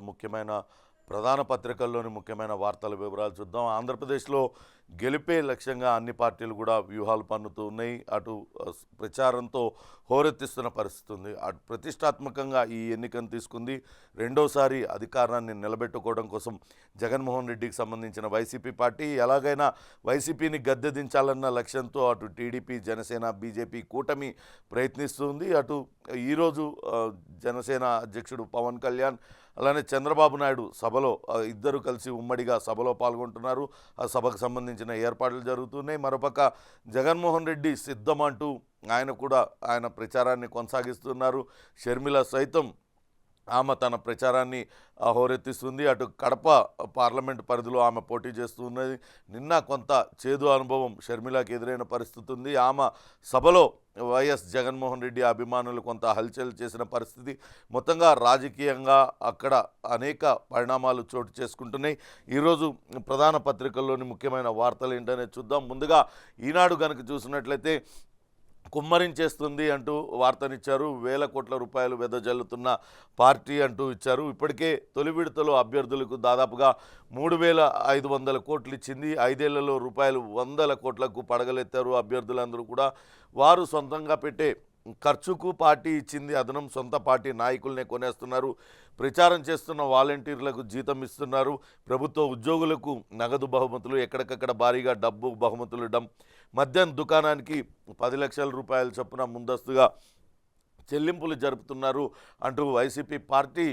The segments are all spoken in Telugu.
ముఖ్యమైన ప్రధాన పత్రికల్లోని ముఖ్యమైన వార్తల వివరాలు చూద్దాం. ఆంధ్రప్రదేశ్లో గెలిపే లక్ష్యంగా అన్ని పార్టీలు కూడా వ్యూహాలు పన్నుతూ ఉన్నాయి. అటు ప్రచారంతో హోరెత్తిస్తున్న పరిస్థితి ఉంది. అటు ప్రతిష్టాత్మకంగా ఈ ఎన్నికను తీసుకుంది. రెండోసారి అధికారాన్ని నిలబెట్టుకోవడం కోసం జగన్మోహన్ రెడ్డికి సంబంధించిన వైసీపీ పార్టీ ఎలాగైనా వైసీపీని గద్దె దించాలన్న లక్ష్యంతో అటు టీడీపీ, జనసేన, బీజేపీ కూటమి ప్రయత్నిస్తుంది. అటు ఈరోజు జనసేన అధ్యక్షుడు పవన్ కళ్యాణ్ అలానే చంద్రబాబు నాయుడు సభలో ఇద్దరు కలిసి ఉమ్మడిగా సభలో పాల్గొంటున్నారు. ఆ సభకు సంబంధించిన ఏర్పాట్లు జరుగుతున్నాయి. మరోపక్క జగన్మోహన్ రెడ్డి సిద్ధమంటూ ఆయన ప్రచారాన్ని కొనసాగిస్తున్నారు. షర్మిల సైతం ఆమె తన ప్రచారాన్ని హోరెత్తిస్తుంది. అటు కడప పార్లమెంటు పరిధిలో ఆమె పోటీ చేస్తున్నది. నిన్న కొంత చేదు అనుభవం షర్మిలకి ఎదురైన పరిస్థితి ఉంది. ఆమె సభలో వైఎస్ జగన్మోహన్ రెడ్డి అభిమానులు కొంత హల్చల్ చేసిన పరిస్థితి. మొత్తంగా రాజకీయంగా అక్కడ అనేక పరిణామాలు చోటు చేసుకుంటున్నాయి. ఈరోజు ప్రధాన పత్రికల్లోని ముఖ్యమైన వార్తలు ఏంటనేది చూద్దాం. ముందుగా ఈనాడు కనుక చూసినట్లయితే కుమ్మరించేస్తుంది అంటూ వార్తనిచ్చారు. వేల కోట్ల రూపాయలు వెదజల్లుతున్న పార్టీ అంటూ ఇచ్చారు. ఇప్పటికే తొలి విడతలో అభ్యర్థులకు దాదాపుగా 3,500 కోట్లు ఇచ్చింది. 5 ఏళ్లలో రూపాయలు 100 కోట్లకు పడగలెత్తారు అభ్యర్థులందరూ కూడా. వారు సొంతంగా పెట్టే ఖర్చుకు పార్టీ ఇచ్చింది అదనం. సొంత పార్టీ నాయకులనే కొనేస్తున్నారు. ప్రచారం చేస్తున్న వాలంటీర్లకు జీతం ఇస్తున్నారు. ప్రభుత్వ ఉద్యోగులకు నగదు బహుమతులు, ఎక్కడికక్కడ భారీగా డబ్బు బహుమతులు ఇవ్వడం, మద్యం దుకాణానికి 10 లక్షల రూపాయల చొప్పున ముందస్తుగా చెల్లింపులు జరుపుతున్నారు అంటూ వైసీపీ పార్టీ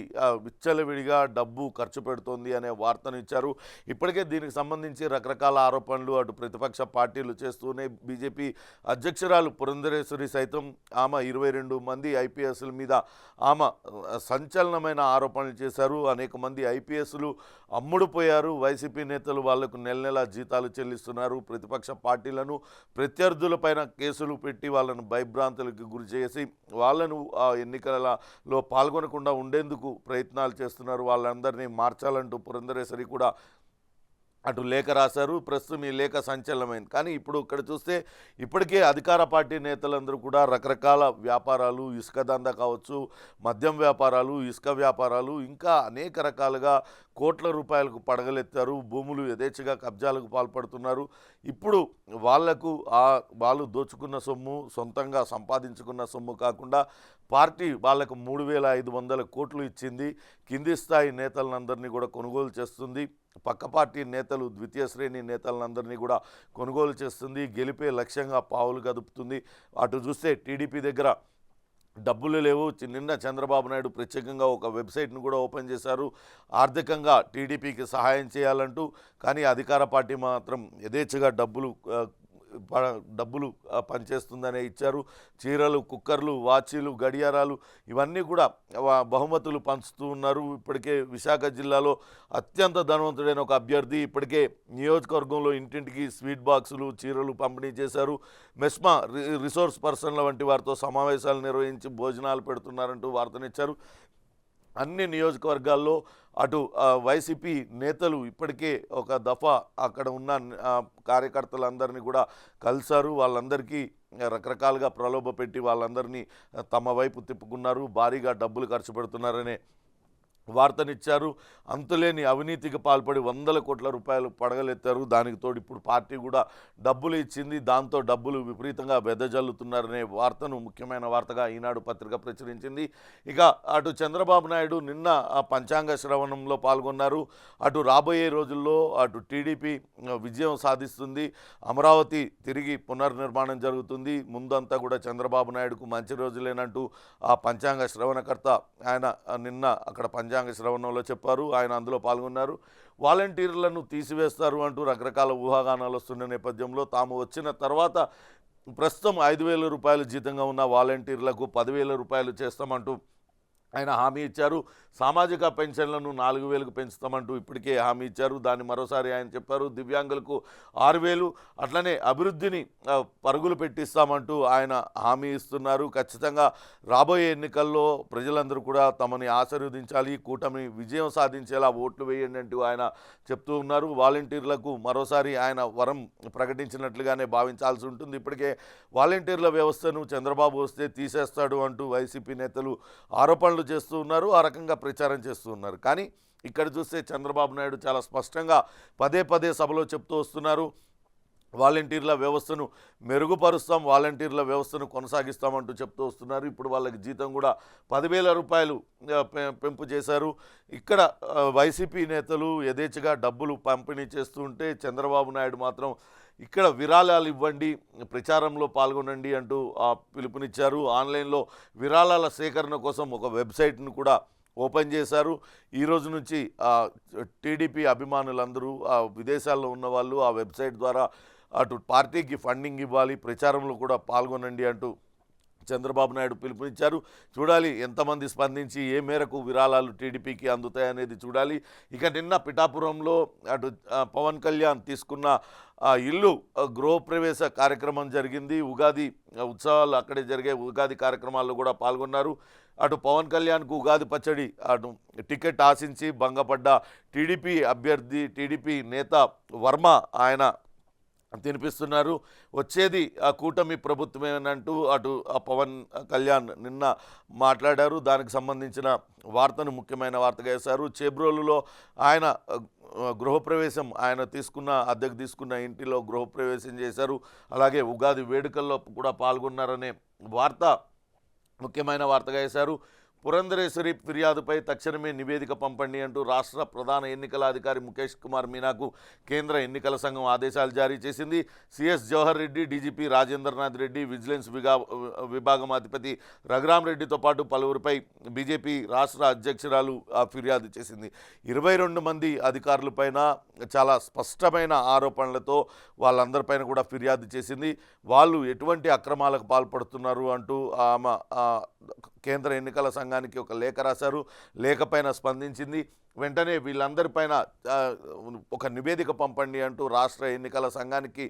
విచ్చలవిడిగా డబ్బు ఖర్చు పెడుతోంది అనే వార్తను ఇచ్చారు. ఇప్పటికే దీనికి సంబంధించి రకరకాల ఆరోపణలు అటు ప్రతిపక్ష పార్టీలు చేస్తూనే బీజేపీ అధ్యక్షురాలు పురంధరేశ్వరి సైతం ఆమె 22 మంది ఐపీఎస్ల మీద ఆమె సంచలనమైన ఆరోపణలు చేశారు. అనేక మంది ఐపీఎస్లు అమ్ముడుపోయారు. వైసీపీ నేతలు వాళ్లకు నెల నెలా జీతాలు చెల్లిస్తున్నారు. ప్రతిపక్ష పార్టీలను ప్రత్యర్థులపైన కేసులు పెట్టి వాళ్ళను భయభ్రాంతులకు గురి చేసి వాళ్ళను ఆ ఎన్నికలలో పాల్గొనకుండా ఉండేందుకు ప్రయత్నాలు చేస్తున్నారు. వాళ్ళందరినీ మార్చాలంటూ పురంధరేశ్వరి కూడా అటు లేఖ రాశారు. ప్రస్తుతం ఈ లేఖ సంచలనమైంది. కానీ ఇప్పుడు ఇక్కడ చూస్తే ఇప్పటికే అధికార పార్టీ నేతలందరూ కూడా రకరకాల వ్యాపారాలు, ఇసుక దందా కావచ్చు, మద్యం వ్యాపారాలు, ఇసుక వ్యాపారాలు, ఇంకా అనేక రకాలుగా కోట్ల రూపాయలకు పడగలెత్తారు. భూములు యథేచ్ఛగా కబ్జాలకు పాల్పడుతున్నారు. ఇప్పుడు వాళ్ళు దోచుకున్న సొమ్ము, సొంతంగా సంపాదించుకున్న సొమ్ము కాకుండా పార్టీ వాళ్లకు 3,500 కోట్లు ఇచ్చింది. కింది స్థాయి నేతలందరినీ కూడా కొనుగోలు చేస్తుంది. పక్క పార్టీ నేతలు, ద్వితీయ శ్రేణి నేతలందరినీ కూడా కొనుగోలు చేస్తుంది. గెలిపే లక్ష్యంగా పావులు కదుపుతుంది. అటు చూస్తే టీడీపీ దగ్గర డబ్బులు లేవు. నిన్న చంద్రబాబు నాయుడు ప్రత్యేకంగా ఒక వెబ్సైట్ను కూడా ఓపెన్ చేశారు ఆర్థికంగా టీడీపీకి సహాయం చేయాలంటూ. కానీ అధికార పార్టీ మాత్రం యథేచ్ఛగా డబ్బులు పనిచేస్తుందనే ఇచ్చారు. చీరలు, కుక్కర్లు, వాచీలు, గడియారాలు ఇవన్నీ కూడా బహుమతులు పంచుతూ ఉన్నారు. ఇప్పటికే విశాఖ జిల్లాలో అత్యంత ధనవంతుడైన ఒక అభ్యర్థి ఇప్పటికే నియోజకవర్గంలో ఇంటింటికి స్వీట్ బాక్సులు, చీరలు పంపిణీ చేశారు. మెస్మా రిసోర్స్ పర్సన్ల వంటి వారితో సమావేశాలు నిర్వహించి భోజనాలు పెడుతున్నారంటూ వార్తనిచ్చారు. అన్ని నియోజకవర్గాల్లో అటు వైసీపీ నేతలు ఇప్పటికే ఒక దఫా అక్కడ ఉన్న కార్యకర్తలందరినీ కూడా కలిశారు. వాళ్ళందరికీ రకరకాలుగా ప్రలోభ పెట్టి వాళ్ళందరినీ తమ వైపు తిప్పుకున్నారు. భారీగా డబ్బులు ఖర్చు పెడుతున్నారనే వార్తనిచ్చారు. అంతులేని అవినీతికి పాల్పడి 100 కోట్ల రూపాయలు పడగలెత్తారు. దానికి తోడు ఇప్పుడు పార్టీ కూడా డబ్బులు ఇచ్చింది. దాంతో డబ్బులు విపరీతంగా వెదజల్లుతున్నారనే వార్తను ముఖ్యమైన వార్తగా ఈనాడు పత్రిక ప్రచురించింది. ఇక అటు చంద్రబాబు నాయుడు నిన్న పంచాంగ శ్రవణంలో పాల్గొన్నారు. అటు రాబోయే రోజుల్లో అటు టీడీపీ విజయం సాధిస్తుంది. అమరావతి తిరిగి పునర్నిర్మాణం జరుగుతుంది. ముందంతా కూడా చంద్రబాబు నాయుడుకు మంచి రోజులేనంటూ ఆ పంచాంగ శ్రవణకర్త ఆయన నిన్న అక్కడ పంచాంగ శ్రవణంలో చెప్పారు. ఆయన అందులో పాల్గొన్నారు. వాలంటీర్లను తీసివేస్తారు అంటూ రకరకాల ఊహాగానాలు వస్తున్న నేపథ్యంలో తాము వచ్చిన తర్వాత ప్రస్తుతం 5,000 రూపాయలు జీతంగా ఉన్న వాలంటీర్లకు 10,000 రూపాయలు చేస్తామంటూ ఆయన హామీ ఇచ్చారు. సామాజిక పెన్షన్లను 4,000కు పెంచుతామంటూ ఇప్పటికే హామీ ఇచ్చారు. దాన్ని మరోసారి ఆయన చెప్పారు. దివ్యాంగులకు 6,000, అట్లనే అభివృద్ధిని పరుగులు పెట్టిస్తామంటూ ఆయన హామీ ఇస్తున్నారు. ఖచ్చితంగా రాబోయే ఎన్నికల్లో ప్రజలందరూ కూడా తమని ఆశీర్వదించాలి, కూటమి విజయం సాధించేలా ఓట్లు వేయండి అంటూ ఆయన చెప్తూ ఉన్నారు. వాలంటీర్లకు మరోసారి ఆయన వరం ప్రకటించినట్లుగానే భావించాల్సి ఉంటుంది. ఇప్పటికే వాలంటీర్ల వ్యవస్థను చంద్రబాబు వస్తే తీసేస్తాడు అంటూ వైసీపీ నేతలు ఆరోపణలు పనులు చేస్తూ ఉన్నారు, ఆ రకంగా ప్రచారం చేస్తూ ఉన్నారు. కానీ ఇక్కడ చూస్తే చంద్రబాబు నాయుడు చాలా స్పష్టంగా పదే పదే సభలో చెప్తూ వస్తున్నారు, వాలంటీర్ల వ్యవస్థను మెరుగుపరుస్తాం, వాలంటీర్ల వ్యవస్థను కొనసాగిస్తామంటూ చెప్తూ వస్తున్నారు. ఇప్పుడు వాళ్ళకి జీతం కూడా 10,000 రూపాయలు పెంపు చేశారు. ఇక్కడ వైసీపీ నేతలు యథేచ్ఛగా డబ్బులు పంపిణీ చేస్తూ ఉంటే చంద్రబాబు నాయుడు మాత్రం ఇక్కడ విరాళాలు ఇవ్వండి, ప్రచారంలో పాల్గొనండి అంటూ పిలుపునిచ్చారు. ఆన్లైన్లో విరాళాల సేకరణ కోసం ఒక వెబ్సైట్ను కూడా ఓపెన్ చేశారు. ఈ రోజు నుంచి టీడీపీ అభిమానులందరూ విదేశాల్లో ఉన్న వాళ్ళు ఆ వెబ్సైట్ ద్వారా అటు పార్టీకి ఫండింగ్ ఇవ్వాలి, ప్రచారంలో కూడా పాల్గొనండి అంటూ చంద్రబాబు నాయుడు పిలుపునిచ్చారు. చూడాలి ఎంతమంది స్పందించి ఏ మేరకు విరాళాలు టీడీపీకి అందుతాయనేది చూడాలి. ఇక నిన్న పిఠాపురంలో అటు పవన్ కళ్యాణ్ తీసుకున్న ఇల్లు గృహప్రవేశ కార్యక్రమం జరిగింది. ఉగాది ఉత్సవాలు అక్కడే జరిగే ఉగాది కార్యక్రమాల్లో కూడా పాల్గొన్నారు. అటు పవన్ కళ్యాణ్కు ఉగాది పచ్చడి అటు టికెట్ ఆశించి భంగపడ్డ టీడీపీ అభ్యర్థి టీడీపీ నేత వర్మ ఆయన తినిపిస్తున్నారు. వచ్చేది కూటమి ప్రభుత్వమేనంటూ అటు పవన్ కళ్యాణ్ నిన్న మాట్లాడారు. దానికి సంబంధించిన వార్తను ముఖ్యమైన వార్తగా వేశారు. చేబ్రోలులో ఆయన గృహప్రవేశం ఆయన అద్దెకు తీసుకున్న ఇంటిలో గృహప్రవేశం చేశారు. అలాగే ఉగాది వేడుకల్లో కూడా పాల్గొన్నారనే వార్త ముఖ్యమైన వార్తగా వేశారు. పురంధరేశ్వరి ఫిర్యాదుపై తక్షణమే నివేదిక పంపండి అంటూ రాష్ట్ర ప్రధాన ఎన్నికల అధికారి ముఖేష్ కుమార్ మీనాకు కేంద్ర ఎన్నికల సంఘం ఆదేశాలు జారీ చేసింది. CS Jawahar Reddy, DGP Rajendranath Reddy, vigilance విభాగం అధిపతి రఘురామ్ రెడ్డితో పాటు పలువురిపై బీజేపీ రాష్ట్ర అధ్యక్షురాలు ఫిర్యాదు చేసింది. 22 మంది అధికారులపైన చాలా స్పష్టమైన ఆరోపణలతో వాళ్ళందరిపైన కూడా ఫిర్యాదు చేసింది. వాళ్ళు ఎటువంటి అక్రమాలకు పాల్పడుతున్నారు అంటూ ఆమె కేంద్ర ఎన్నికల సంఘానికి ఒక లేఖ రాశారు. లేఖపైన స్పందించింది. వెంటనే వీళ్ళందరిపైన ఒక నివేదిక పంపండి అంటూ రాష్ట్ర ఎన్నికల సంఘానికి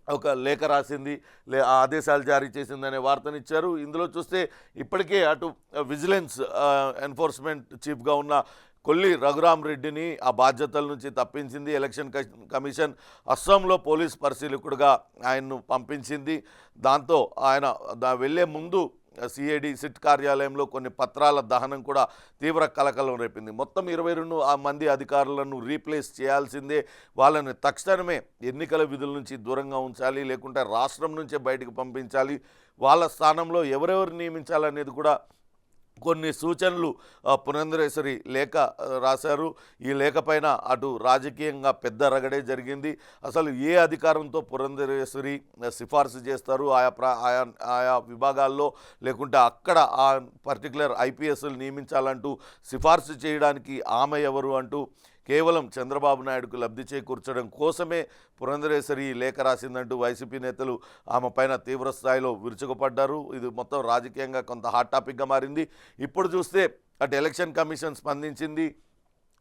ఒక లేఖ రాసింది, ఆదేశాలు జారీ చేసిందనే వార్తనిచ్చారు. ఇందులో చూస్తే ఇప్పటికే అటు విజిలెన్స్ ఎన్ఫోర్స్మెంట్ చీఫ్గా ఉన్న కొల్లి రఘురామ్ రెడ్డిని ఆ బాధ్యతల నుంచి తప్పించింది ఎలక్షన్ కమిషన్. అస్సాంలో పోలీస్ పరిశీలకుడుగా ఆయన్ను పంపించింది. దాంతో ఆయన వెళ్లే ముందు సిఐడి సిట్ కార్యాలయంలో కొన్ని పత్రాల దహనం కూడా తీవ్ర కలకలం రేపింది. మొత్తం 22 మంది అధికారులను రీప్లేస్ చేయాల్సిందే, వాళ్ళని తక్షణమే ఎన్నికల విధుల నుంచి దూరంగా ఉంచాలి, లేకుంటే రాష్ట్రం నుంచే బయటకు పంపించాలి, వాళ్ళ స్థానంలో ఎవరెవరు నియమించాలనేది కూడా కొన్ని సూచనలు పురంధరేశ్వరి లేఖ రాశారు. ఈ లేఖ పైన అటు రాజకీయంగా పెద్ద రగడే జరిగింది. అసలు ఏ అధికారంతో పురంధరేశ్వరి సిఫార్సు చేస్తారు ఆయా విభాగాల్లో, లేకుంటే అక్కడ ఆ పర్టికులర్ ఐపీఎస్లు నియమించాలంటూ సిఫార్సు చేయడానికి ఆమె ఎవరు అంటూ కేవలం చంద్రబాబు నాయుడుకు లబ్ధి చేకూర్చడం కోసమే పురంధరేశ్వరి లేఖ రాసిందంటూ వైసీపీ నేతలు ఆమె పైన తీవ్ర స్థాయిలో విరుచుకుపడ్డారు. ఇది మొత్తం రాజకీయంగా కొంత హాట్ టాపిక్గా మారింది. ఇప్పుడు చూస్తే అటు ఎలక్షన్ కమిషన్ స్పందించింది.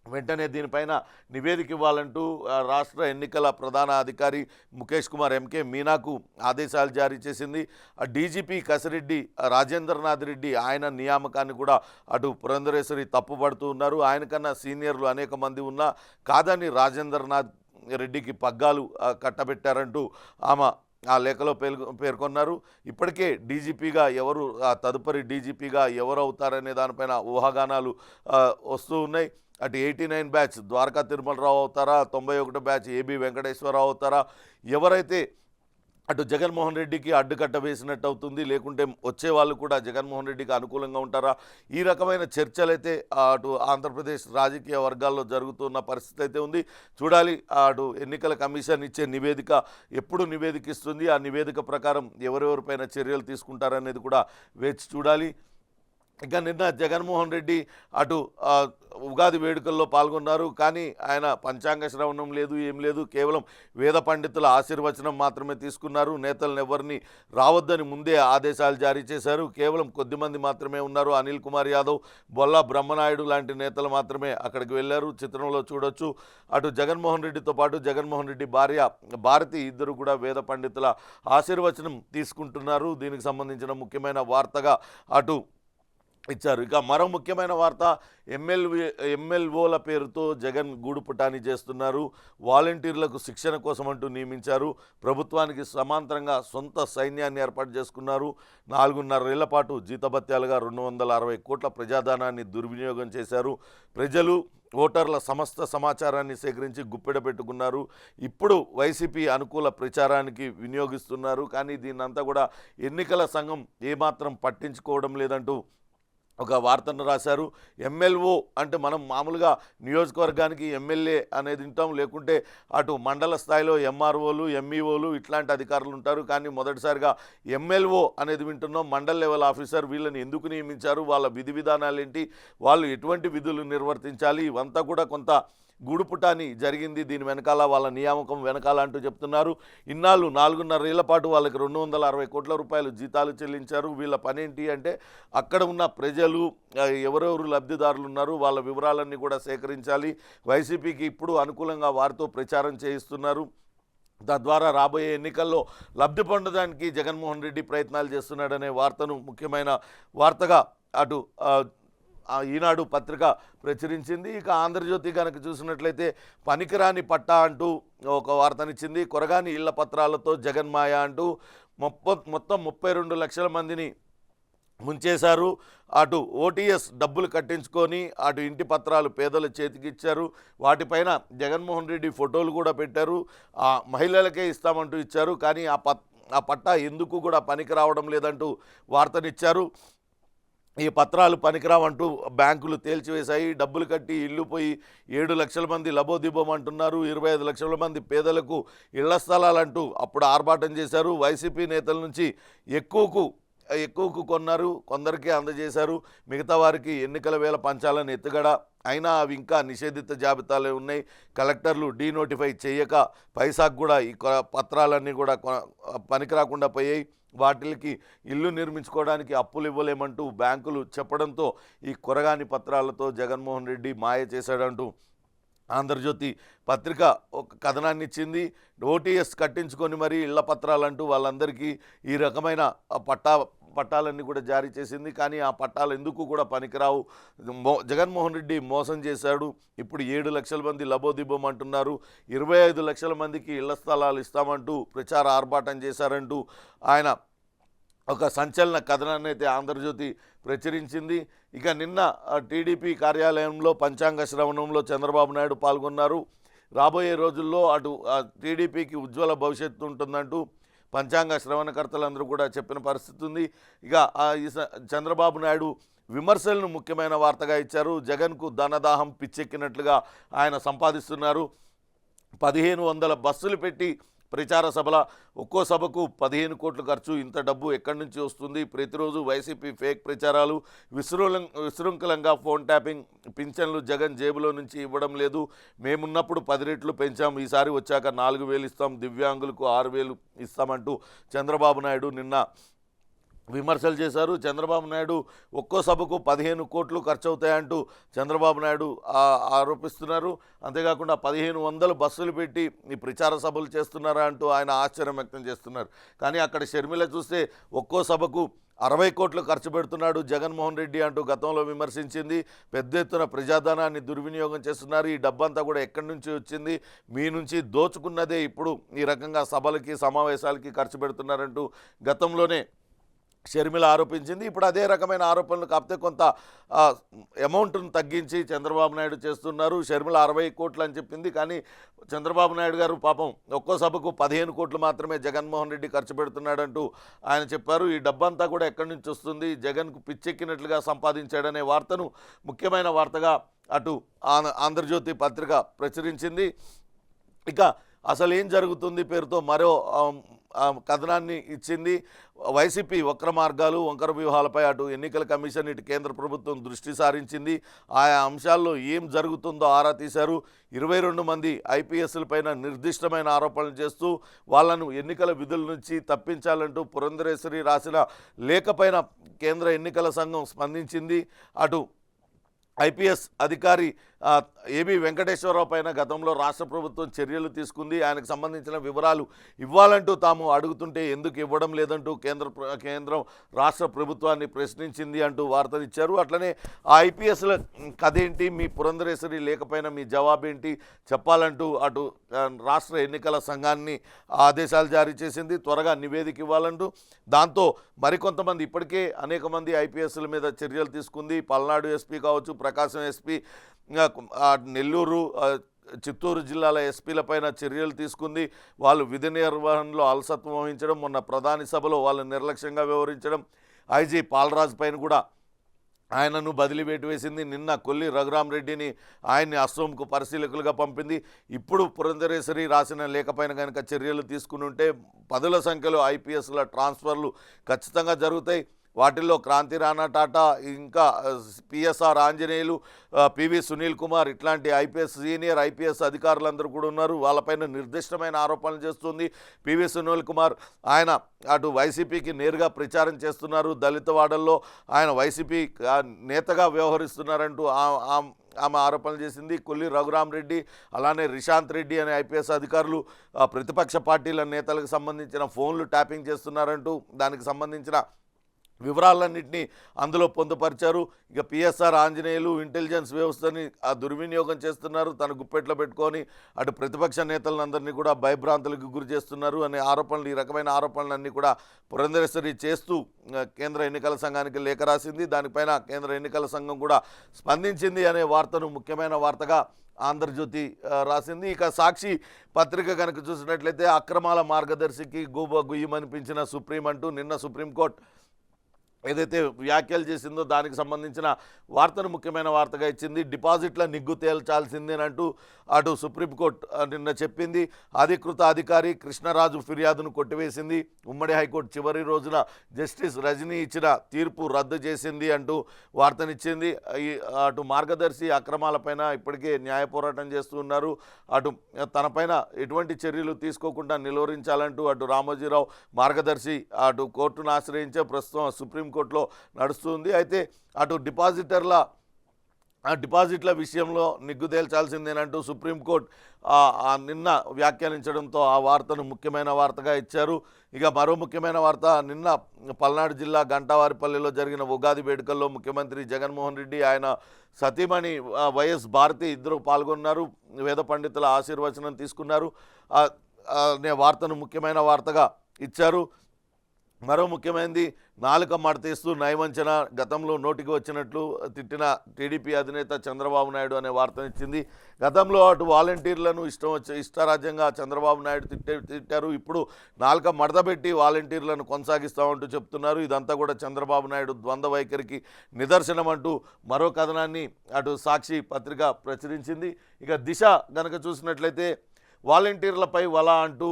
వెంటనే దీనిపైన నివేదిక ఇవ్వాలంటూ రాష్ట్ర ఎన్నికల ప్రధాన అధికారి ముఖేష్ కుమార్ ఎంకే మీనాకు ఆదేశాలు జారీ చేసింది. డీజీపీ కసిరెడ్డి రాజేంద్రనాథ్ రెడ్డి ఆయన నియామకాన్ని కూడా అటు పురంధరేశ్వరి తప్పుపడుతూ ఉన్నారు. ఆయనకన్నా సీనియర్లు అనేక మంది ఉన్నా కాదని రాజేంద్రనాథ్ రెడ్డికి పగ్గాలు కట్టబెట్టారంటూ ఆమె ఆ లేఖలో పేర్కొన్నారు. ఇప్పటికే డీజీపీగా ఎవరు తదుపరి డీజీపీగా ఎవరు అవుతారనే దానిపైన ఊహాగానాలు వస్తూ ఉన్నాయి. అటు 89 బ్యాచ్ ద్వారకా తిరుమలరావు అవుతారా, 91 బ్యాచ్ ఏబి వెంకటేశ్వరరావు అవుతారా, ఎవరైతే అటు జగన్మోహన్ రెడ్డికి అడ్డుకట్ట వేసినట్టు అవుతుంది, లేకుంటే వచ్చే వాళ్ళు కూడా జగన్మోహన్ రెడ్డికి అనుకూలంగా ఉంటారా, ఈ రకమైన చర్చలైతే అటు ఆంధ్రప్రదేశ్ రాజకీయ వర్గాల్లో జరుగుతున్న పరిస్థితి అయితే ఉంది. చూడాలి అటు ఎన్నికల కమిషన్ ఇచ్చే నివేదిక ఎప్పుడు నివేదిక ఇస్తుంది, ఆ నివేదిక ప్రకారం ఎవరెవరిపైన చర్యలు తీసుకుంటారనేది కూడా వేచి చూడాలి. ఇక నిన్న జగన్మోహన్ రెడ్డి అటు ఉగాది వేడుకల్లో పాల్గొన్నారు. కానీ ఆయన పంచాంగ శ్రవణం లేదు, ఏం లేదు, కేవలం వేద పండితుల ఆశీర్వచనం మాత్రమే తీసుకున్నారు. నేతలను ఎవరిని రావద్దని ముందే ఆదేశాలు జారీ చేశారు. కేవలం కొద్దిమంది మాత్రమే ఉన్నారు. అనిల్ కుమార్ యాదవ్, బొల్లా బ్రహ్మనాయుడు లాంటి నేతలు మాత్రమే అక్కడికి వెళ్ళారు. చిత్రంలో చూడొచ్చు. అటు జగన్మోహన్ రెడ్డితో పాటు జగన్మోహన్ రెడ్డి భార్య భారతి ఇద్దరు కూడా వేద పండితుల ఆశీర్వచనం తీసుకుంటున్నారు. దీనికి సంబంధించిన ముఖ్యమైన వార్తగా అటు ఇచ్చారు. ఇక మరో ముఖ్యమైన వార్త ఎమ్మెల్ఓల పేరుతో జగన్ గూడుపుటాని చేస్తున్నారు. వాలంటీర్లకు శిక్షణ కోసం అంటూ నియమించారు. ప్రభుత్వానికి సమాంతరంగా సొంత సైన్యాన్ని ఏర్పాటు చేసుకున్నారు. 4.5 ఏళ్ల పాటు జీతభత్యాలుగా 260 కోట్ల ప్రజాధనాన్ని దుర్వినియోగం చేశారు. ప్రజలు ఓటర్ల సమస్త సమాచారాన్ని సేకరించి గుప్పెడ పెట్టుకున్నారు. ఇప్పుడు వైసీపీ అనుకూల ప్రచారానికి వినియోగిస్తున్నారు. కానీ దీన్నంతా కూడా ఎన్నికల సంఘం ఏమాత్రం పట్టించుకోవడం లేదంటూ ఒక వార్తను రాశారు. ఎమ్మెల్ఓ అంటే మనం మామూలుగా నియోజకవర్గానికి ఎమ్మెల్యే అనేది వింటాం, లేకుంటే అటు మండల స్థాయిలో ఎంఆర్ఓలు ఎంఈఓలు ఇట్లాంటి అధికారులు ఉంటారు. కానీ మొదటిసారిగా ఎమ్మెల్ఓ అనేది వింటున్నాం. మండల్ లెవెల్ ఆఫీసర్, వీళ్ళని ఎందుకు నియమించారు, వాళ్ళ విధి విధానాలు ఏంటి, వాళ్ళు ఎటువంటి విధులు నిర్వర్తించాలి, ఇవంతా కూడా కొంత గూడుపుటాని జరిగింది దీని వెనకాల, వాళ్ళ నియామకం వెనకాల అంటూ చెప్తున్నారు. ఇన్నాళ్ళు 4.5 ఏళ్ల పాటు వాళ్ళకి 260 కోట్ల రూపాయలు జీతాలు చెల్లించారు. వీళ్ళ పనేంటి అంటే అక్కడ ఉన్న ప్రజలు ఎవరెవరు లబ్ధిదారులు ఉన్నారు వాళ్ళ వివరాలన్నీ కూడా సేకరించాలి. వైసీపీకి ఇప్పుడు అనుకూలంగా వారితో ప్రచారం చేయిస్తున్నారు. తద్వారా రాబోయే ఎన్నికల్లో లబ్ధి పొందడానికి జగన్మోహన్ రెడ్డి ప్రయత్నాలు చేస్తున్నాడనే వార్తను ముఖ్యమైన వార్తగా అటు ఈనాడు పత్రిక ప్రచురించింది. ఇక ఆంధ్రజ్యోతి కనుక చూసినట్లయితే పనికిరాని పట్టా అంటూ ఒక వార్తనిచ్చింది. కొరగాని ఇళ్ల పత్రాలతో జగన్మాయ అంటూ మొత్తం 32 లక్షల మందిని ముంచేశారు. అటు ఓటీఎస్ డబ్బులు కట్టించుకొని అటు ఇంటి పత్రాలు పేదల చేతికిచ్చారు. వాటిపైన జగన్మోహన్ రెడ్డి ఫోటోలు కూడా పెట్టారు. మహిళలకే ఇస్తామంటూ ఇచ్చారు. కానీ ఆ పట్టా ఎందుకు కూడా పనికి రావడం లేదంటూ వార్తనిచ్చారు. ఈ పత్రాలు పనికిరావంటూ బ్యాంకులు తేల్చివేశాయి. డబ్బులు కట్టి ఇల్లు పోయి 7 లక్షల మంది లబోదిబోం అంటున్నారు. 25 లక్షల మంది పేదలకు ఇళ్ల స్థలాలంటూ అప్పుడు ఆర్భాటం చేశారు. వైసీపీ నేతల నుంచి ఎక్కువకు కొన్నారు, కొందరికే అందజేశారు. మిగతా వారికి ఎన్నికల వేళ పంచాలని ఎత్తుగడ, అయినా అవి ఇంకా నిషేధిత జాబితాలే ఉన్నాయి. కలెక్టర్లు డీనోటిఫై చేయక పైసాకు కూడా ఈ పత్రాలన్నీ కూడా పనికిరాకుండా పోయాయి. వాటికి ఇల్లు నిర్మించుకోవడానికి అప్పులు ఇవ్వలేమంటూ బ్యాంకులు చెప్పడంతో ఈ కొరగాని పత్రాలతో జగన్మోహన్ రెడ్డి మాయ చేశాడంటూ ఆంధ్రజ్యోతి పత్రిక ఒక కథనాన్ని ఇచ్చింది. ఓటీఎస్ కట్టించుకొని మరీ ఇళ్ల పత్రాలంటూ వాళ్ళందరికీ ఈ రకమైన పట్టాలన్నీ కూడా జారీ చేసింది. కానీ ఆ పట్టాలు ఎందుకు కూడా పనికిరావు. జగన్మోహన్ రెడ్డి మోసం చేశాడు. ఇప్పుడు 7 లక్షల మంది లబోదిబోం అంటున్నారు. 25 లక్షల మందికి ఇళ్ల స్థలాలు ఇస్తామంటూ ప్రచార ఆర్భాటం చేశారంటూ ఆయన ఒక సంచలన కథనాన్ని అయితే ఆంధ్రజ్యోతి ప్రచురించింది. ఇక నిన్న టీడీపీ కార్యాలయంలో పంచాంగ శ్రవణంలో చంద్రబాబు నాయుడు పాల్గొన్నారు. రాబోయే రోజుల్లో అటు టీడీపీకి ఉజ్వల భవిష్యత్తు ఉంటుందంటూ పంచాంగ శ్రవణకర్తలందరూ కూడా చెప్పిన పరిస్థితి ఉంది. ఇక చంద్రబాబు నాయుడు విమర్శలను ముఖ్యమైన వార్తగా ఇచ్చారు. జగన్కు ధనదాహం పిచ్చెక్కినట్లుగా ఆయన సంపాదిస్తున్నారు. 1500 బస్సులు పెట్టి ప్రచార సభల ఒక్కో సభకు 15 కోట్లు ఖర్చు. ఇంత డబ్బు ఎక్కడి నుంచి వస్తుంది? ప్రతిరోజు వైసీపీ ఫేక్ ప్రచారాలు, విశృంఖలంగా ఫోన్ ట్యాపింగ్, పింఛన్లు జగన్ జేబులో నుంచి ఇవ్వడం లేదు. మేమున్నప్పుడు 10 రెట్లు పెంచాం, ఈసారి వచ్చాక 4,000 ఇస్తాం, దివ్యాంగులకు 6,000 ఇస్తామంటూ చంద్రబాబు నాయుడు నిన్న విమర్శలు చేశారు. చంద్రబాబు నాయుడు ఒక్కో సభకు 15 కోట్లు ఖర్చు అవుతాయంటూ చంద్రబాబు నాయుడు ఆరోపిస్తున్నారు. అంతేకాకుండా 1500 బస్సులు పెట్టి ఈ ప్రచార సభలు చేస్తున్నారా అంటూ ఆయన ఆశ్చర్యం వ్యక్తం చేస్తున్నారు. కానీ అక్కడ షర్మిల చూస్తే ఒక్కో సభకు 60 కోట్లు ఖర్చు పెడుతున్నాడు జగన్మోహన్ రెడ్డి అంటూ గతంలో విమర్శించింది. పెద్ద ఎత్తున ప్రజాధనాన్ని దుర్వినియోగం చేస్తున్నారు. ఈ డబ్బంతా కూడా ఎక్కడి నుంచి వచ్చింది? మీ నుంచి దోచుకున్నదే ఇప్పుడు ఈ రకంగా సభలకి సమావేశాలకి ఖర్చు పెడుతున్నారంటూ గతంలోనే షర్మిల ఆరోపించింది. ఇప్పుడు అదే రకమైన ఆరోపణలు కాకపోతే కొంత అమౌంట్ను తగ్గించి చంద్రబాబు నాయుడు చేస్తున్నారు. షర్మిల 60 కోట్లు అని చెప్పింది. కానీ చంద్రబాబు నాయుడు గారు పాపం ఒక్కో సభకు 15 కోట్లు మాత్రమే జగన్మోహన్ రెడ్డి ఖర్చు పెడుతున్నాడంటూ ఆయన చెప్పారు. ఈ డబ్బంతా కూడా ఎక్కడి నుంచి వస్తుంది? జగన్కు పిచ్చెక్కినట్లుగా సంపాదించాడనే వార్తను ముఖ్యమైన వార్తగా అటు ఆంధ్రజ్యోతి పత్రిక ప్రచురించింది. ఇక అసలు ఏం జరుగుతుంది పేరుతో మరో కథనాన్ని ఇచ్చింది. వైసీపీ వక్ర మార్గాలు, వంకర వ్యూహాలపై అటు ఎన్నికల కమిషన్ ఇటు కేంద్ర ప్రభుత్వం దృష్టి సారించింది. ఆయా అంశాల్లో ఏం జరుగుతుందో ఆరా తీశారు. 22 మంది ఐపీఎస్లపైన నిర్దిష్టమైన ఆరోపణలు చేస్తూ వాళ్లను ఎన్నికల విధుల నుంచి తప్పించాలంటూ పురంధరేశ్వరి రాసిన లేఖపైన కేంద్ర ఎన్నికల సంఘం స్పందించింది. అటు ఐపీఎస్ అధికారి ఏబి వెంకటేశ్వరరావు పైన గతంలో రాష్ట్ర ప్రభుత్వం చర్యలు తీసుకుంది. ఆయనకు సంబంధించిన వివరాలు ఇవ్వాలంటూ తాము అడుగుతుంటే ఎందుకు ఇవ్వడం లేదంటూ కేంద్రం రాష్ట్ర ప్రభుత్వాన్ని ప్రశ్నించింది అంటూ వార్తనిచ్చారు. అట్లనే ఆ ఐపీఎస్ల కథేంటి, మీ పురంధరేశ్వరి లేకపోయినా మీ జవాబేంటి చెప్పాలంటూ అటు రాష్ట్ర ఎన్నికల సంఘాన్ని ఆదేశాలు జారీ చేసింది, త్వరగా నివేదిక ఇవ్వాలంటూ. దాంతో మరికొంతమంది ఇప్పటికే అనేక మంది ఐపీఎస్ల మీద చర్యలు తీసుకుంది. పల్నాడు ఎస్పీ కావచ్చు, ప్రకాశం ఎస్పీ, నెల్లూరు, చిత్తూరు జిల్లాల ఎస్పీలపైన చర్యలు తీసుకుంది. వాళ్ళు విధి నిర్వహణలో అలసత్వం వహించడం, మొన్న ప్రధాని సభలో వాళ్ళు నిర్లక్ష్యంగా వ్యవహరించడం, ఐజీ పాలరాజు పైన కూడా ఆయనను బదిలీ వేటు వేసింది. నిన్న కొల్లి రఘురామరెడ్డిని ఆయన్ని అసోంకు పరిశీలకులుగా పంపింది. ఇప్పుడు పురంధరేశ్వరి రాసిన లేఖపైన కనుక చర్యలు తీసుకుని ఉంటే పదుల సంఖ్యలో ఐపీఎస్ల ట్రాన్స్ఫర్లు ఖచ్చితంగా జరుగుతాయి. వాటిల్లో క్రాంతి రాణా టాటా, ఇంకా పిఎస్ఆర్ ఆంజనేయులు, పివి సునీల్ కుమార్ ఇట్లాంటి సీనియర్ ఐపీఎస్ అధికారులందరూ కూడా ఉన్నారు. వాళ్ళపైన నిర్దిష్టమైన ఆరోపణలు చేస్తుంది పివి సునీల్ కుమార్. ఆయన అటు వైసీపీకి నేరుగా ప్రచారం చేస్తున్నారు. దళిత వాడల్లో ఆయన వైసీపీ నేతగా వ్యవహరిస్తున్నారంటూ ఆమె ఆరోపణలు చేసింది. కొల్లి రఘురామరెడ్డి, అలానే రిషాంత్ రెడ్డి అనే ఐపీఎస్ అధికారులు ప్రతిపక్ష పార్టీల నేతలకు సంబంధించిన ఫోన్లు ట్యాపింగ్ చేస్తున్నారంటూ దానికి సంబంధించిన వివరాలన్నింటినీ అందులో పొందుపరిచారు. ఇక పిఎస్ఆర్ ఆంజనేయులు ఇంటెలిజెన్స్ వ్యవస్థని దుర్వినియోగం చేస్తున్నారు, తన గుప్పెట్లో పెట్టుకొని అటు ప్రతిపక్ష నేతలందరినీ కూడా భయభ్రాంతులకు గురి చేస్తున్నారు అనే ఆరోపణలు, ఈ రకమైన ఆరోపణలన్నీ కూడా పురంధరేశ్వరి చేస్తూ కేంద్ర ఎన్నికల సంఘానికి లేఖ రాసింది. దానిపైన కేంద్ర ఎన్నికల సంఘం కూడా స్పందించింది అనే వార్తను ముఖ్యమైన వార్తగా ఆంధ్రజ్యోతి రాసింది. ఇక సాక్షి పత్రిక కనుక చూసినట్లయితే అక్రమాల మార్గదర్శికి గుయ్యమనిపించిన సుప్రీం అంటూ నిన్న సుప్రీంకోర్టు ఏదైతే వ్యాఖ్యలు చేసిందో దానికి సంబంధించిన వార్తను ముఖ్యమైన వార్తగా ఇచ్చింది. డిపాజిట్ల నిగ్గు తేల్చాల్సిందేనంటూ అటు సుప్రీంకోర్టు నిన్న చెప్పింది. అధికృత అధికారి కృష్ణరాజు ఫిర్యాదును కొట్టివేసింది. ఉమ్మడి హైకోర్టు చివరి రోజున జస్టిస్ రజనీ ఇచ్చిన తీర్పు రద్దు చేసింది అంటూ వార్తనిచ్చింది. అటు మార్గదర్శి అక్రమాలపైన ఇప్పటికే న్యాయ పోరాటం చేస్తూ ఉన్నారు. అటు తనపైన ఎటువంటి చర్యలు తీసుకోకుండా నిలువరించాలంటూ అటు రామోజీరావు మార్గదర్శి అటు కోర్టును ఆశ్రయించే ప్రస్తుతం సుప్రీంకోర్టులో నడుస్తుంది. అయితే అటు డిపాజిట్ల విషయంలో నిగ్గు తేల్చాల్సిందేనంటూ సుప్రీంకోర్టు నిన్న వ్యాఖ్యానించడంతో ఆ వార్తను ముఖ్యమైన వార్తగా ఇచ్చారు. ఇక మరో ముఖ్యమైన వార్త, నిన్న పల్నాడు జిల్లా గంటావారిపల్లిలో జరిగిన ఉగాది వేడుకల్లో ముఖ్యమంత్రి జగన్మోహన్ రెడ్డి, ఆయన సతీమణి వైఎస్ భారతి ఇద్దరు పాల్గొన్నారు. వేద పండితుల ఆశీర్వచనం తీసుకున్నారు అనే వార్తను ముఖ్యమైన వార్తగా ఇచ్చారు. మరో ముఖ్యమైనది, నాలుక మడతీస్తూ నయవంచన, గతంలో నోటికి వచ్చినట్లు తిట్టిన టీడీపీ అధినేత చంద్రబాబు నాయుడు అనే వార్తనిచ్చింది. గతంలో అటు వాలంటీర్లను ఇష్టారాజ్యంగా చంద్రబాబు నాయుడు తిట్టారు. ఇప్పుడు నాలుక మడతబెట్టి వాలంటీర్లను కొనసాగిస్తామంటూ చెప్తున్నారు. ఇదంతా కూడా చంద్రబాబు నాయుడు ద్వంద్వ వైఖరికి నిదర్శనం అంటూ మరో కథనాన్ని అటు సాక్షి పత్రిక ప్రచురించింది. ఇక దిశ గనక చూసినట్లయితే వాలంటీర్లపై వల అంటూ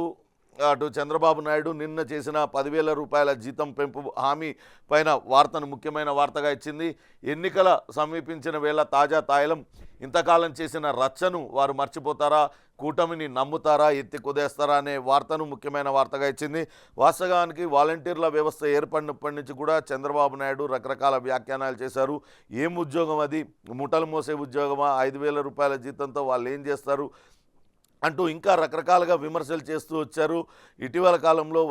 అటు చంద్రబాబు నాయుడు నిన్న చేసిన 10,000 రూపాయల జీతం పెంపు హామీ పైన వార్తను ముఖ్యమైన వార్తగా ఇచ్చింది. ఎన్నికల సమీపించిన వేళ తాజా తాయిలం, ఇంతకాలం చేసిన రచ్చను వారు మర్చిపోతారా, కూటమిని నమ్ముతారా, ఎత్తి కుదేస్తారా అనే వార్తను ముఖ్యమైన వార్తగా ఇచ్చింది. వాస్తవానికి వాలంటీర్ల వ్యవస్థ ఏర్పడినప్పటి నుంచి కూడా చంద్రబాబు నాయుడు రకరకాల వ్యాఖ్యానాలు చేశారు. ఏం ఉద్యోగం అది, ముఠలు మోసే ఉద్యోగమా, 5,000 రూపాయల జీతంతో వాళ్ళు ఏం చేస్తారు అంటూ ఇంకా రకరకాలుగా విమర్శలు చేస్తూ వచ్చారు. ఇటీవల కాలంలో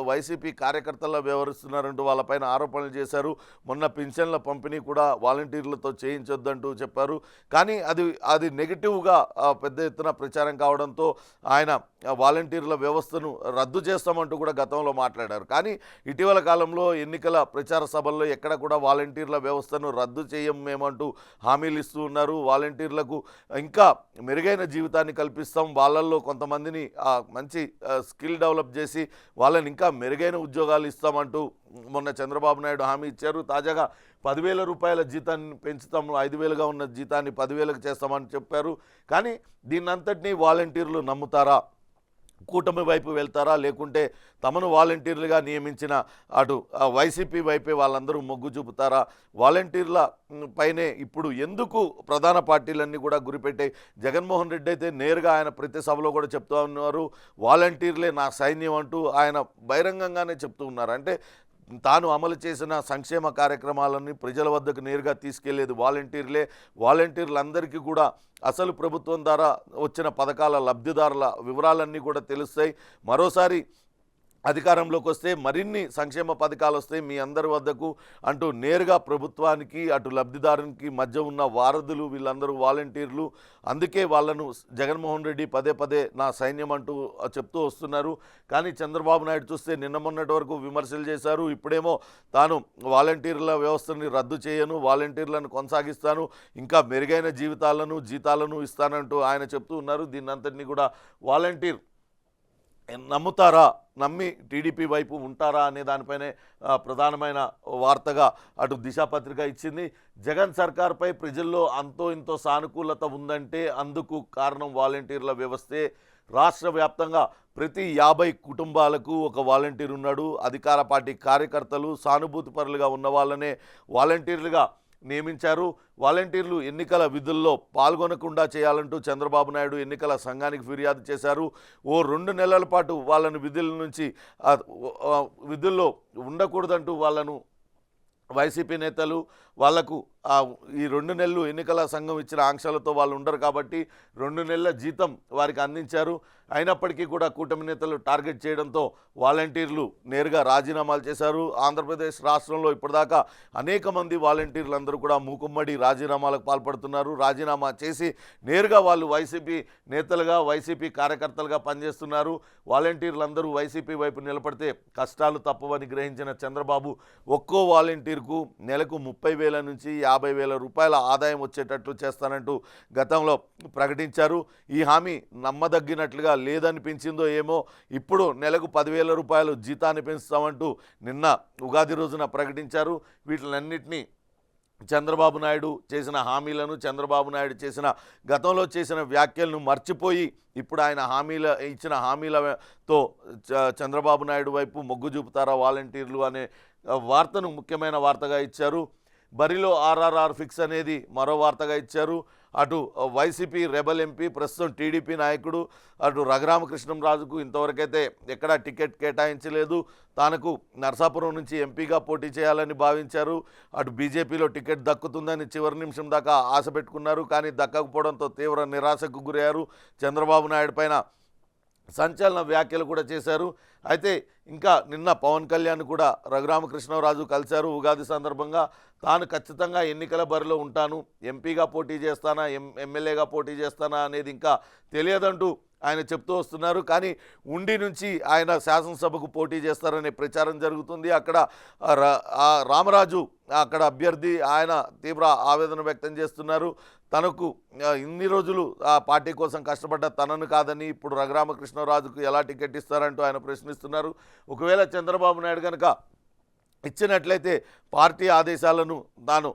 వైసీపీ కార్యకర్తల్లో వ్యవహరిస్తున్నారంటూ వాళ్ళపైన ఆరోపణలు చేశారు. మొన్న పింఛన్ల పంపిణీ కూడా వాలంటీర్లతో చేయించొద్దంటూ చెప్పారు. కానీ అది నెగిటివ్గా పెద్ద ఎత్తున ప్రచారం కావడంతో ఆయన వాలంటీర్ల వ్యవస్థను రద్దు చేస్తామంటూ కూడా గతంలో మాట్లాడారు. కానీ ఇటీవల కాలంలో ఎన్నికల ప్రచార సభల్లో ఎక్కడ కూడా వాలంటీర్ల వ్యవస్థను రద్దు చేయం మేమంటూ హామీలు ఇస్తూ ఉన్నారు. వాలంటీర్లకు ఇంకా మెరుగైన జీవితాన్ని కల్పిస్తాం, వాళ్ళల్లో కొంతమందిని మంచి స్కిల్ డెవలప్ చేసి వాళ్ళని ఇంకా మెరుగైన ఉద్యోగాలు ఇస్తామంటూ మొన్న చంద్రబాబు నాయుడు హామీ ఇచ్చారు. తాజాగా 10,000 రూపాయల జీతాన్ని పెంచుతాము, 5,000గా ఉన్న జీతాన్ని 10,000కు చేస్తామని చెప్పారు. కానీ దీన్నంతటినీ వాలంటీర్లు నమ్ముతారా, కూటమి వైపు వెళ్తారా, లేకుంటే తమను వాలంటీర్లుగా నియమించిన అటు వైసీపీ వైపే వాళ్ళందరూ మొగ్గు చూపుతారా? వాలంటీర్ల పైనే ఇప్పుడు ఎందుకు ప్రధాన పార్టీలన్నీ కూడా గురిపెట్టాయి? జగన్మోహన్ రెడ్డి అయితే నేరుగా ఆయన ప్రతి సభలో కూడా చెప్తూ ఉన్నారు, వాలంటీర్లే నా సైన్యం అంటూ ఆయన బహిరంగంగానే చెప్తూ ఉన్నారు. అంటే తాను అమలు చేసిన సంక్షేమ కార్యక్రమాలని ప్రజల వద్దకు నేరుగా తీసుకెళ్లేది వాలంటీర్లే. వాలంటీర్లందరికీ కూడా అసలు ప్రభుత్వం ద్వారా వచ్చిన పథకాల లబ్ధిదారుల వివరాలన్నీ కూడా తెలుస్తాయి. మరోసారి అధికారంలోకి వస్తే మరిన్ని సంక్షేమ పథకాలు వస్తాయి మీ అందరి వద్దకు అంటూ నేరుగా ప్రభుత్వానికి అటు లబ్ధిదారునికి మధ్య ఉన్న వారధులు వీళ్ళందరూ వాలంటీర్లు. అందుకే వాళ్ళను జగన్మోహన్ రెడ్డి పదే పదే నా సైన్యం అంటూ చెప్తూ వస్తున్నారు. కానీ చంద్రబాబు నాయుడు చూస్తే నిన్న మొన్నటి వరకు విమర్శలు చేశారు. ఇప్పుడేమో తాను వాలంటీర్ల వ్యవస్థని రద్దు చేయను, వాలంటీర్లను కొనసాగిస్తాను, ఇంకా మెరుగైన జీతాలను ఇస్తానంటూ ఆయన చెప్తూ ఉన్నారు. దీన్నంతటినీ కూడా వాలంటీర్ నమ్ముతారా, నమ్మి టీడీపీ వైపు ఉంటారా అనే దానిపైనే ప్రధానమైన వార్తగా అటు దిశ పత్రిక ఇచ్చింది. జగన్ సర్కార్పై ప్రజల్లో అంతో ఇంతో సానుకూలత ఉందంటే అందుకు కారణం వాలంటీర్ల వ్యవస్థే. రాష్ట్ర వ్యాప్తంగా ప్రతి 50 కుటుంబాలకు ఒక వాలంటీర్ ఉన్నాడు. అధికార పార్టీ కార్యకర్తలు సానుభూతిపరులుగా ఉన్న వాళ్ళనే వాలంటీర్లుగా నియమించారు. వాలంటీర్లు ఎన్నికల విధుల్లో పాల్గొనకుండా చేయాలంటూ చంద్రబాబు నాయుడు ఎన్నికల సంఘానికి ఫిర్యాదు చేశారు. ఓ 2 నెలల పాటు వాళ్ళను విధుల నుంచి విధుల్లో ఉండకూడదంటూ వాళ్ళను వైసీపీ నేతలు వాళ్లకు ఈ 2 నెలలు ఎన్నికల సంఘం ఇచ్చిన ఆంక్షలతో వాళ్ళు ఉండరు కాబట్టి 2 నెలల జీతం వారికి అందించారు. అయినప్పటికీ కూడా కూటమి నేతలు టార్గెట్ చేయడంతో వాలంటీర్లు నేరుగా రాజీనామాలు చేశారు. ఆంధ్రప్రదేశ్ రాష్ట్రంలో ఇప్పటిదాకా అనేక మంది వాలంటీర్లందరూ కూడా మూకుమ్మడి రాజీనామాలకు పాల్పడుతున్నారు. రాజీనామా చేసి నేరుగా వాళ్ళు వైసీపీ నేతలుగా వైసీపీ కార్యకర్తలుగా పనిచేస్తున్నారు. వాలంటీర్లందరూ వైసీపీ వైపు నిలబడితే కష్టాలు తప్పవని గ్రహించిన చంద్రబాబు ఒక్కో వాలంటీర్కు నెలకు 30,000 నుంచి 50,000 రూపాయల ఆదాయం వచ్చేటట్లు చేస్తానంటూ గతంలో ప్రకటించారు. ఈ హామీ నమ్మదగినట్లుగా లేదనిపించిందో ఏమో ఇప్పుడు నెలకు 10,000 రూపాయలు జీతాన్ని పెంచుతామంటూ నిన్న ఉగాది రోజున ప్రకటించారు. వీటిలన్నింటినీ చంద్రబాబు నాయుడు చేసిన హామీలను, చంద్రబాబు నాయుడు చేసిన గతంలో చేసిన వ్యాఖ్యలను మర్చిపోయి ఇప్పుడు ఆయన ఇచ్చిన హామీలతో చంద్రబాబు నాయుడు వైపు మొగ్గు చూపుతారా వాలంటీర్లు అనే వార్తను ముఖ్యమైన వార్తగా ఇచ్చారు. బరిలో ఆర్ఆర్ఆర్ ఫిక్స్ అనేది మరో వార్తగా ఇచ్చారు. అటు వైసీపీ రెబల్ ఎంపీ ప్రస్తుతం టీడీపీ నాయకుడు అటు రఘురామకృష్ణంరాజుకు ఇంతవరకైతే ఎక్కడా టికెట్ కేటాయించలేదు. తనకు నరసాపురం నుంచి ఎంపీగా పోటీ చేయాలని భావించారు. అటు బీజేపీలో టికెట్ దక్కుతుందని చివరి నిమిషం దాకా ఆశ పెట్టుకున్నారు. కానీ దక్కకపోవడంతో తీవ్ర నిరాశకు గురయ్యారు. చంద్రబాబు నాయుడు పైన సంచలన వ్యాఖ్యలు కూడా చేశారు. అయితే ఇంకా నిన్న పవన్ కళ్యాణ్ కూడా రఘురామకృష్ణరాజు కలిశారు. ఉగాది సందర్భంగా తాను ఖచ్చితంగా ఎన్నికల బరిలో ఉంటాను, ఎంపీగా పోటీ చేస్తానా ఎమ్మెల్యేగా పోటీ చేస్తానా అనేది ఇంకా తెలియదంటూ ఆయన చెప్తూ వస్తున్నారు. కానీ ఉండి నుంచి ఆయన శాసనసభకు పోటీ చేస్తారనే ప్రచారం జరుగుతుంది. అక్కడ రామరాజు అక్కడ అభ్యర్థి, ఆయన తీవ్ర ఆవేదన వ్యక్తం చేస్తున్నారు. తనకు ఇన్ని రోజులు ఆ పార్టీ కోసం కష్టపడ్డ తనను కాదని ఇప్పుడు రఘురామకృష్ణరాజుకు ఎలా టికెట్ ఇస్తారంటూ ఆయన ప్రశ్నిస్తున్నారు. ఒకవేళ చంద్రబాబు నాయుడు కనుక ఇచ్చినట్లయితే పార్టీ ఆదేశాలను తాను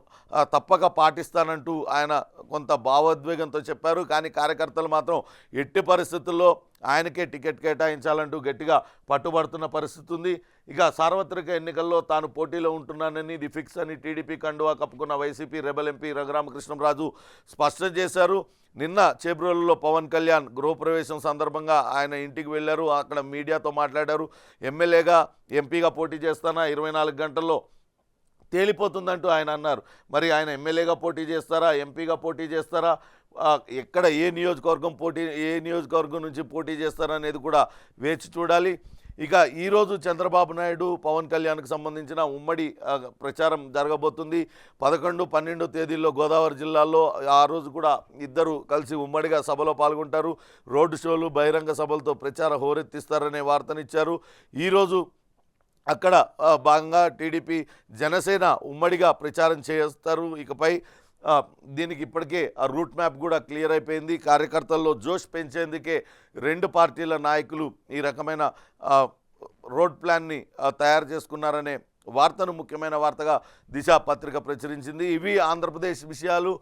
తప్పక పాటిస్తానంటూ ఆయన కొంత భావోద్వేగంతో చెప్పారు. కానీ కార్యకర్తలు మాత్రం ఎట్టి పరిస్థితుల్లో ఆయనకే టికెట్ కేటాయించాలంటూ గట్టిగా పట్టుబడుతున్న పరిస్థితి ఉంది. ఇక సార్వత్రిక ఎన్నికల్లో తాను పోటీలో ఉంటున్నానని ఇది ఫిక్స్ అని టీడీపీ కండువా కప్పుకున్న వైసీపీ రెబల్ ఎంపీ రఘురామకృష్ణరాజు స్పష్టం చేశారు. నిన్న చేబ్రోలులో పవన్ కళ్యాణ్ గృహప్రవేశం సందర్భంగా ఆయన ఇంటికి వెళ్ళారు. అక్కడ మీడియాతో మాట్లాడారు. ఎమ్మెల్యేగా ఎంపీగా పోటీ చేస్తానా 24 గంటల్లో తేలిపోతుందంటూ ఆయన అన్నారు. మరి ఆయన ఎమ్మెల్యేగా పోటీ చేస్తారా, ఎంపీగా పోటీ చేస్తారా, ఎక్కడ ఏ నియోజకవర్గం నుంచి పోటీ చేస్తారనేది కూడా వేచి చూడాలి. ఇక ఈరోజు చంద్రబాబు నాయుడు పవన్ కళ్యాణ్కి సంబంధించిన ఉమ్మడి ప్రచారం జరగబోతుంది. 11, 12 తేదీల్లో గోదావరి జిల్లాల్లో ఆ రోజు కూడా ఇద్దరు కలిసి ఉమ్మడిగా సభలో పాల్గొంటారు. రోడ్డు షోలు, బహిరంగ సభలతో ప్రచార హోరెత్తిస్తారనే వార్తనిచ్చారు. ఈరోజు అక్కడ భాగంగా టీడీపీ జనసేన ఉమ్మడిగా ప్రచారం చేస్తారు. ఇకపై దీనికి ఇప్పటికే ఆ రూట్ మ్యాప్ కూడా క్లియర్ అయిపోయింది. కార్యకర్తల్లో జోష్ పెంచేందుకే 2 పార్టీల నాయకులు ఈ రకమైన రోడ్ ప్లాన్ని తయారు చేసుకున్నారనే వార్తను ముఖ్యమైన వార్తగా దిశ పత్రిక ప్రచురించింది. ఇవి ఆంధ్రప్రదేశ్ విషయాలు.